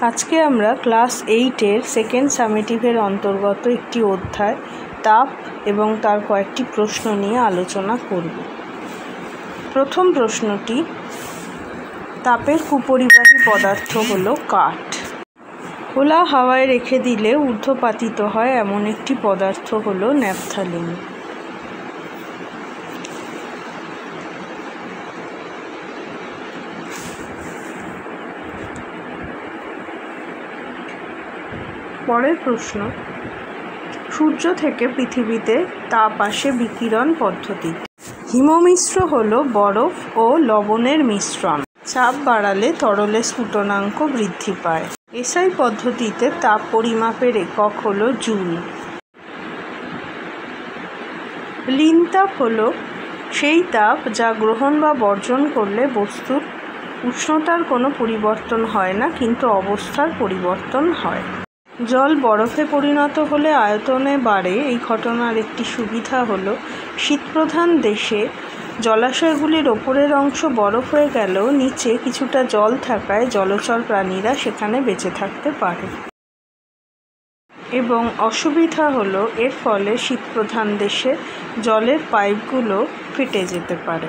আজকে আমরা class 8-এর second সামেটিভের অন্তর্গত একটি অধ্যায় তাপ এবং তার কয়েকটি প্রশ্ন নিয়ে আলোচনা করব। প্রথম প্রশ্নটি, তাপের কুপরিবাহী পদার্থ হলো কাঠ। খোলা হাওয়ায় রেখে দিলে ঊর্ধ্বপাতিত হয় এমন একটি পদার্থ হলো ন্যাপথালিন। পরের প্রশ্ন, সূর্য থেকে পৃথিবীতে তাপ আসে বিকিরণ পদ্ধতিতে। হিমমিশ্র হলো বরফ ও লবণের মিশ্রণ। চাপ বাড়ালে তরলে স্ফুটনাঙ্ক বৃদ্ধি পায়। এসআই পদ্ধতিতে তাপ পরিমাপের একক হলো জুল। লীন তাপ হলো সেই তাপ যা গ্রহণ বা বর্জন করলে বস্তুর উষ্ণতার কোনো পরিবর্তন হয় না, কিন্তু অবস্থার পরিবর্তন হয়। জল বরফে পরিণত হলে আয়তনে বাড়ে। এই ঘটনার একটি সুবিধা হলো শীতপ্রধান দেশে জলাশয়গুলির ওপরের অংশ বরফ হয়ে গেলেও নিচে কিছুটা জল থাকায় জলচর প্রাণীরা সেখানে বেঁচে থাকতে পারে। এবং অসুবিধা হলো এর ফলে শীতপ্রধান দেশে জলের পাইপগুলো ফেটে যেতে পারে।